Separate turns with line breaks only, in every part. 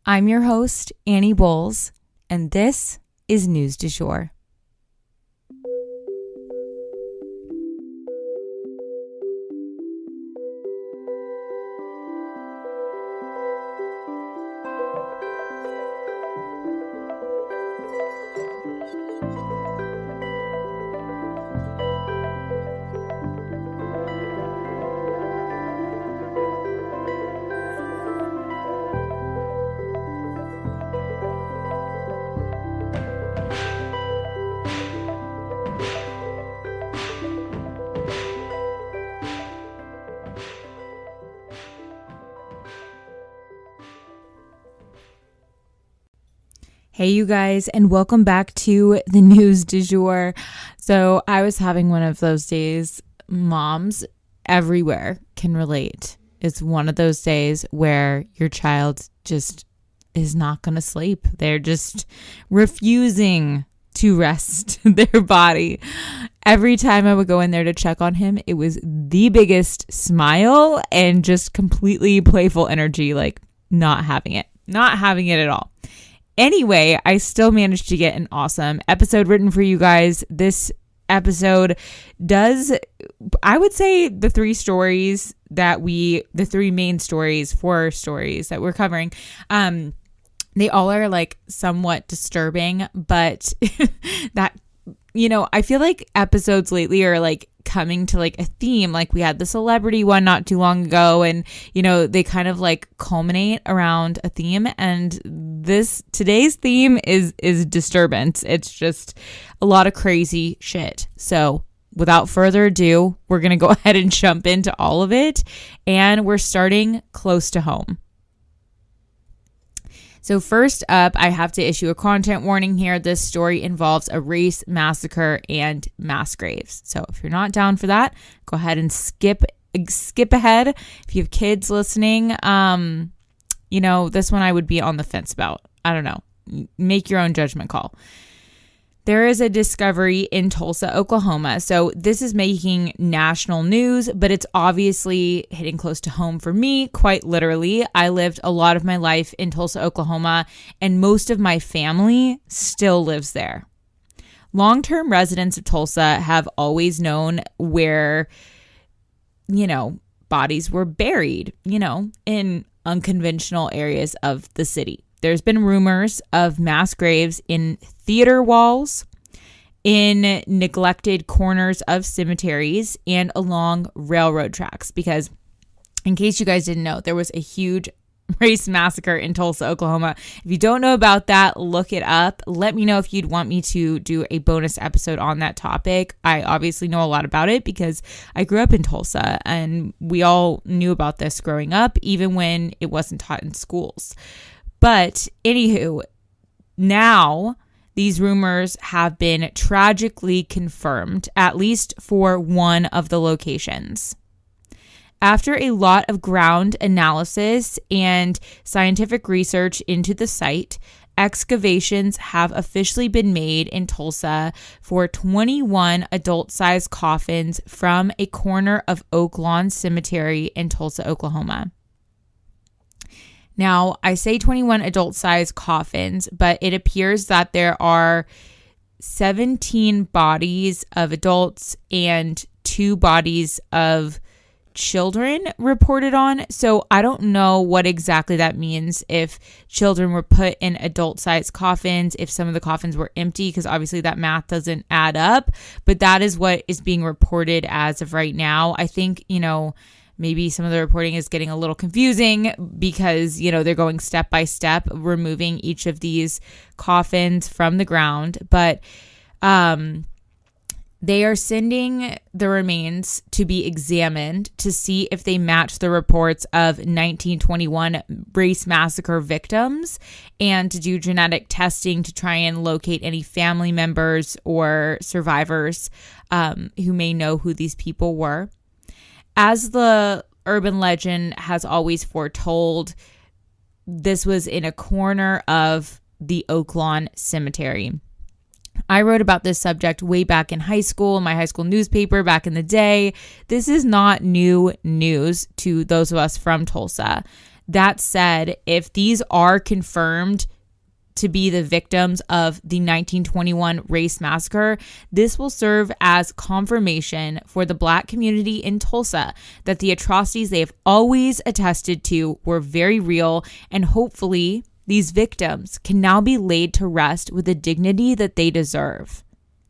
I'm your host, Annie Bowles, and this is News du Jour. Hey, you guys, and welcome back to the News du Jour. So I was having one of those days. Moms everywhere can relate. It's one of those days where your child just is not going to sleep. They're just refusing to rest their body. Every time I would go in there to check on him, it was the biggest smile and just completely playful energy, like not having it at all. Anyway, I still managed to get an awesome episode written for you guys. This episode does, I would say, the three main stories, four stories that we're covering, they all are like somewhat disturbing, but that, I feel like episodes lately are like coming to like a theme. Like we had the celebrity one not too long ago, and they kind of like culminate around a theme, and today's theme is disturbance. It's just a lot of crazy shit. So without further ado, we're gonna go ahead and jump into all of it, and we're starting close to home. So first up, I have to issue a content warning here. This story involves a race massacre and mass graves. So if you're not down for that, go ahead and skip ahead. If you have kids listening, this one I would be on the fence about. I don't know. Make your own judgment call. There is a discovery in Tulsa, Oklahoma. So this is making national news, but it's obviously hitting close to home for me, quite literally. I lived a lot of my life in Tulsa, Oklahoma, and most of my family still lives there. Long-term residents of Tulsa have always known where, bodies were buried, in unconventional areas of the city. There's been rumors of mass graves in theater walls, in neglected corners of cemeteries, and along railroad tracks. Because in case you guys didn't know, there was a huge race massacre in Tulsa, Oklahoma. If you don't know about that, look it up. Let me know if you'd want me to do a bonus episode on that topic. I obviously know a lot about it because I grew up in Tulsa, and we all knew about this growing up, even when it wasn't taught in schools. But anywho, now these rumors have been tragically confirmed, at least for one of the locations. After a lot of ground analysis and scientific research into the site, excavations have officially been made in Tulsa for 21 adult-sized coffins from a corner of Oak Lawn Cemetery in Tulsa, Oklahoma. Now, I say 21 adult-sized coffins, but it appears that there are 17 bodies of adults and 2 bodies of children reported on. So I don't know what exactly that means, if children were put in adult-sized coffins, if some of the coffins were empty, because obviously that math doesn't add up. But that is what is being reported as of right now. I think, maybe some of the reporting is getting a little confusing because, they're going step by step, removing each of these coffins from the ground. But they are sending the remains to be examined to see if they match the reports of 1921 Race Massacre victims, and to do genetic testing to try and locate any family members or survivors who may know who these people were. As the urban legend has always foretold, this was in a corner of the Oak Lawn Cemetery. I wrote about this subject way back in high school, in my high school newspaper back in the day. This is not new news to those of us from Tulsa. That said, if these are confirmed to be the victims of the 1921 Race Massacre, this will serve as confirmation for the Black community in Tulsa that the atrocities they have always attested to were very real, and hopefully these victims can now be laid to rest with the dignity that they deserve.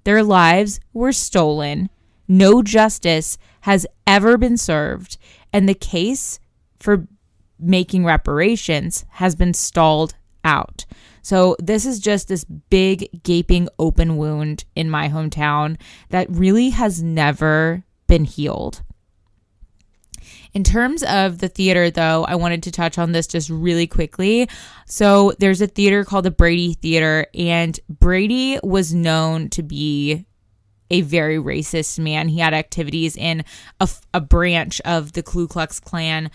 Their lives were stolen, no justice has ever been served, and the case for making reparations has been stalled out. So this is just this big, gaping, open wound in my hometown that really has never been healed. In terms of the theater, though, I wanted to touch on this just really quickly. So there's a theater called the Brady Theater, and Brady was known to be a very racist man. He had activities in a branch of the Ku Klux Klan.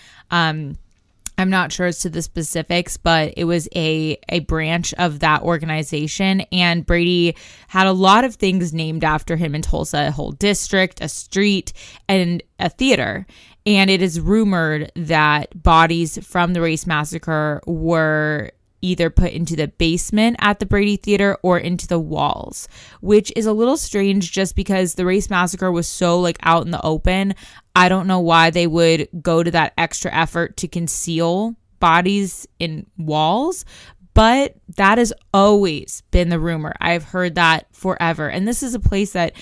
I'm not sure as to the specifics, but it was a branch of that organization. And Brady had a lot of things named after him in Tulsa, a whole district, a street, and a theater. And it is rumored that bodies from the Race Massacre were either put into the basement at the Brady Theater or into the walls, which is a little strange just because the Race Massacre was so out in the open. I don't know why they would go to that extra effort to conceal bodies in walls, but that has always been the rumor. I've heard that forever. And this is a place that,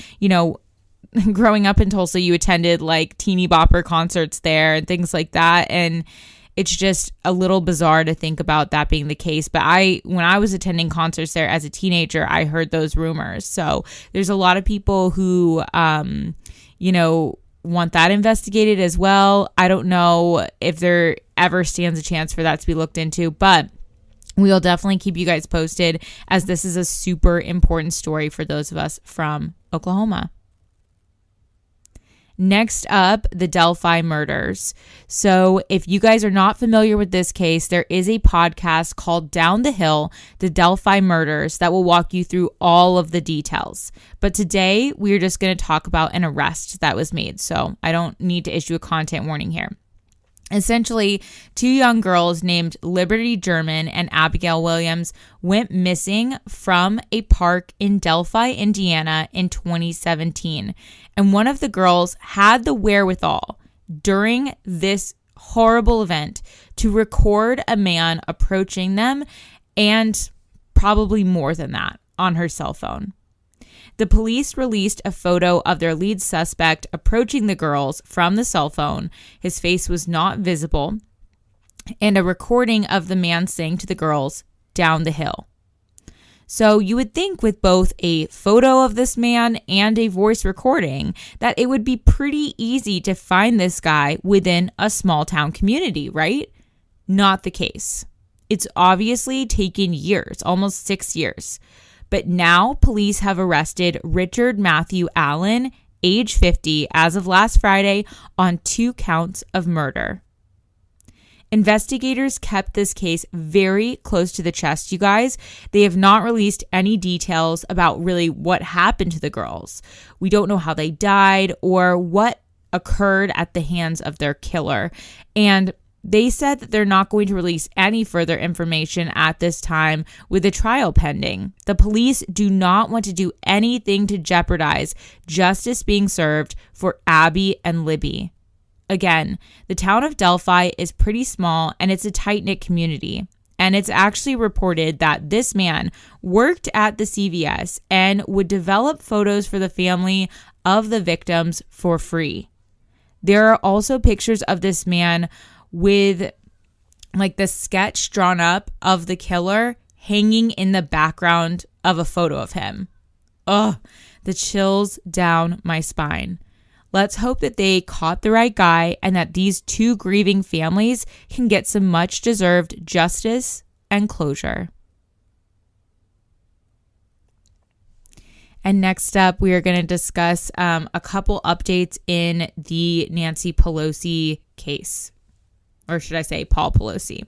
growing up in Tulsa, you attended teeny bopper concerts there and things like that. And it's just a little bizarre to think about that being the case. But when I was attending concerts there as a teenager, I heard those rumors. So there's a lot of people who, want that investigated as well. I don't know if there ever stands a chance for that to be looked into, but we'll definitely keep you guys posted as this is a super important story for those of us from Oklahoma. Next up, the Delphi murders. So if you guys are not familiar with this case, there is a podcast called Down the Hill, the Delphi murders, that will walk you through all of the details. But today, we're just going to talk about an arrest that was made. So I don't need to issue a content warning here. Essentially, two young girls named Liberty German and Abigail Williams went missing from a park in Delphi, Indiana in 2017. And one of the girls had the wherewithal during this horrible event to record a man approaching them, and probably more than that, on her cell phone. The police released a photo of their lead suspect approaching the girls from the cell phone. His face was not visible, and a recording of the man saying to the girls, "Down the hill." So you would think with both a photo of this man and a voice recording that it would be pretty easy to find this guy within a small town community, right? Not the case. It's obviously taken years, almost 6 years. But now police have arrested Richard Matthew Allen, age 50, as of last Friday on 2 counts of murder. Investigators kept this case very close to the chest, you guys. They have not released any details about really what happened to the girls. We don't know how they died or what occurred at the hands of their killer. And they said that they're not going to release any further information at this time with the trial pending. The police do not want to do anything to jeopardize justice being served for Abby and Libby. Again, the town of Delphi is pretty small and it's a tight-knit community. And it's actually reported that this man worked at the CVS and would develop photos for the family of the victims for free. There are also pictures of this man with the sketch drawn up of the killer hanging in the background of a photo of him. Ugh, the chills down my spine. Let's hope that they caught the right guy and that these two grieving families can get some much deserved justice and closure. And next up, we are going to discuss a couple updates in the Nancy Pelosi case. Or should I say Paul Pelosi.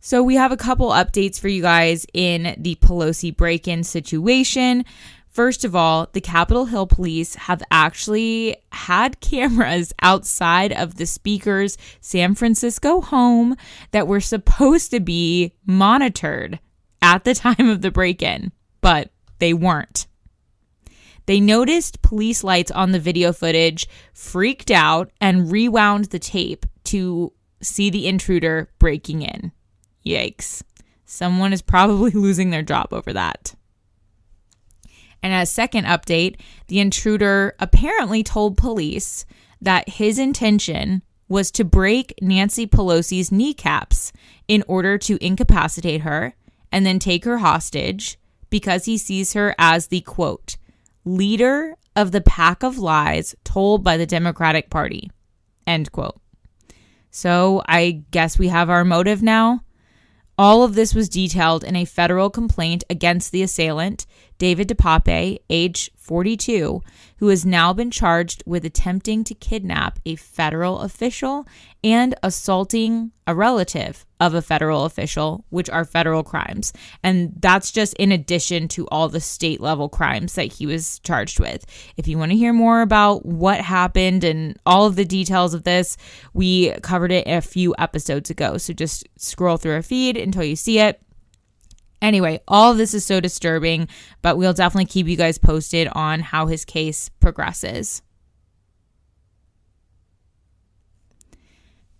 So we have a couple updates for you guys in the Pelosi break-in situation. First of all, the Capitol Hill police have actually had cameras outside of the speaker's San Francisco home that were supposed to be monitored at the time of the break-in, but they weren't. They noticed police lights on the video footage, freaked out, and rewound the tape to see the intruder breaking in. Yikes. Someone is probably losing their job over that. And as a second update, the intruder apparently told police that his intention was to break Nancy Pelosi's kneecaps in order to incapacitate her and then take her hostage because he sees her as the, quote, leader of the pack of lies told by the Democratic Party, end quote. So I guess we have our motive now. All of this was detailed in a federal complaint against the assailant, David DePape, age 42, who has now been charged with attempting to kidnap a federal official and assaulting a relative of a federal official, which are federal crimes. And that's just in addition to all the state level crimes that he was charged with. If you want to hear more about what happened and all of the details of this, we covered it a few episodes ago. So just scroll through our feed until you see it. Anyway, all of this is so disturbing, but we'll definitely keep you guys posted on how his case progresses.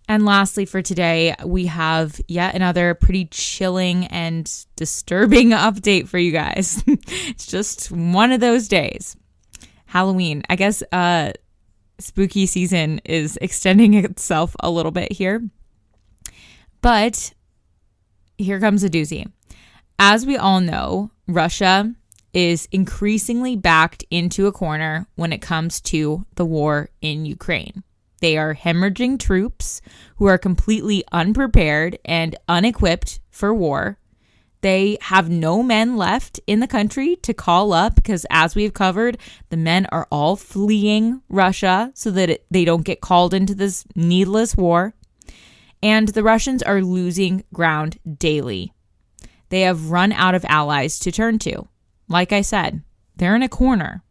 And lastly for today, we have yet another pretty chilling and disturbing update for you guys. It's just one of those days. Halloween. I guess spooky season is extending itself a little bit here. But here comes a doozy. As we all know, Russia is increasingly backed into a corner when it comes to the war in Ukraine. They are hemorrhaging troops who are completely unprepared and unequipped for war. They have no men left in the country to call up because, as we've covered, the men are all fleeing Russia so that they don't get called into this needless war. And the Russians are losing ground daily. They have run out of allies to turn to. Like I said, they're in a corner,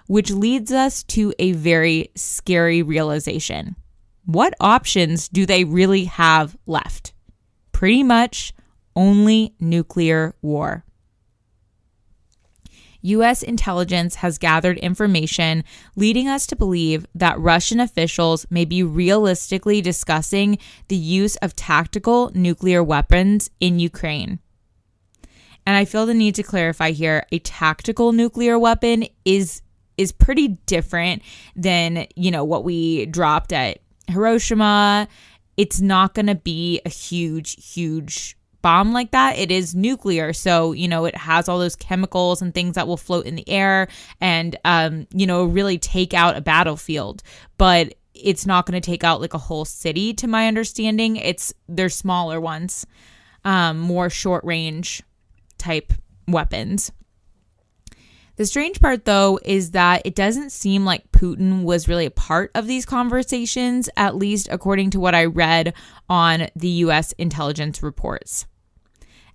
which leads us to a very scary realization. What options do they really have left? Pretty much only nuclear war. U.S. intelligence has gathered information leading us to believe that Russian officials may be realistically discussing the use of tactical nuclear weapons in Ukraine. And I feel the need to clarify here, a tactical nuclear weapon is pretty different than, what we dropped at Hiroshima. It's not going to be a huge bomb like that. It is nuclear. So, it has all those chemicals and things that will float in the air and, really take out a battlefield. But it's not going to take out like a whole city, to my understanding. They're smaller ones, more short range type weapons. The strange part, though, is that it doesn't seem like Putin was really a part of these conversations, at least according to what I read on the U.S. intelligence reports.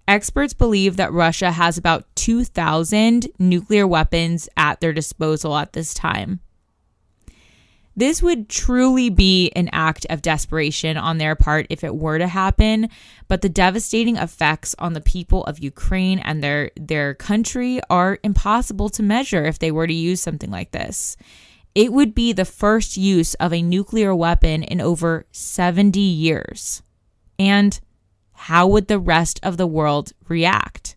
Experts believe that Russia has about 2,000 nuclear weapons at their disposal at this time. This would truly be an act of desperation on their part if it were to happen, but the devastating effects on the people of Ukraine and their country are impossible to measure if they were to use something like this. It would be the first use of a nuclear weapon in over 70 years. And how would the rest of the world react?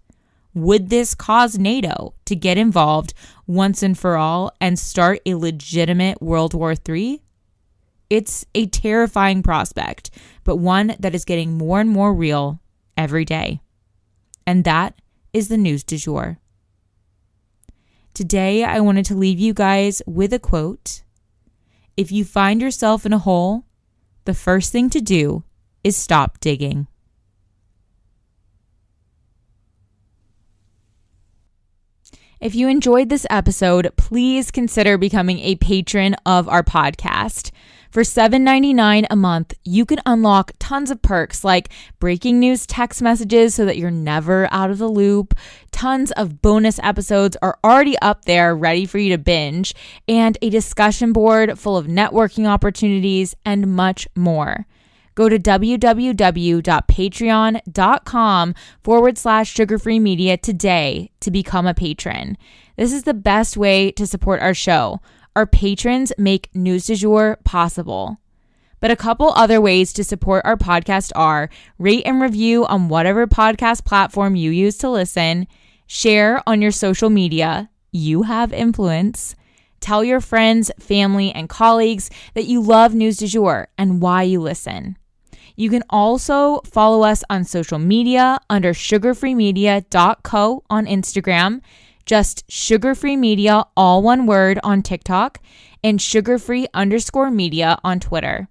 Would this cause NATO to get involved once and for all and start a legitimate World War III? It's a terrifying prospect, but one that is getting more and more real every day. And that is the news du jour. Today, I wanted to leave you guys with a quote. If you find yourself in a hole, the first thing to do is stop digging. If you enjoyed this episode, please consider becoming a patron of our podcast. For $7.99 a month, you can unlock tons of perks like breaking news text messages so that you're never out of the loop. Tons of bonus episodes are already up there ready for you to binge, and a discussion board full of networking opportunities and much more. Go to www.patreon.com/sugarfree media today to become a patron. This is the best way to support our show. Our patrons make News du Jour possible. But a couple other ways to support our podcast are rate and review on whatever podcast platform you use to listen, share on your social media, you have influence, tell your friends, family, and colleagues that you love News du Jour and why you listen. You can also follow us on social media under sugarfreemedia.co on Instagram, just Sugarfree Media, all one word, on TikTok, and sugarfree_media on Twitter.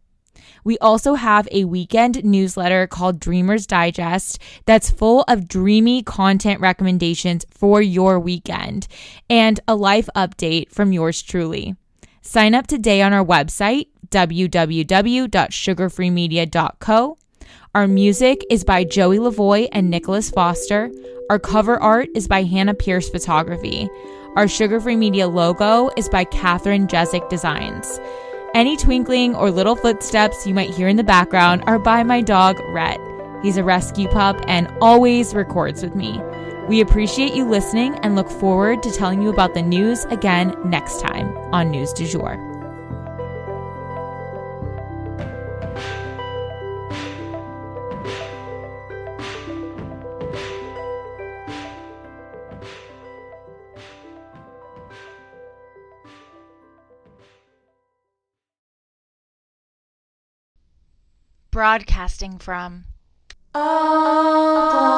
We also have a weekend newsletter called Dreamers Digest that's full of dreamy content recommendations for your weekend and a life update from yours truly. Sign up today on our website, www.sugarfreemedia.co. Our music is by Joey Lavoie and Nicholas Foster. Our cover art is by Hannah Pierce Photography. Our Sugar Free Media logo is by Catherine Jezik Designs. Any twinkling or little footsteps you might hear in the background are by my dog, Rhett. He's a rescue pup and always records with me. We appreciate you listening and look forward to telling you about the news again next time on News du Jour.
Broadcasting from Oklahoma.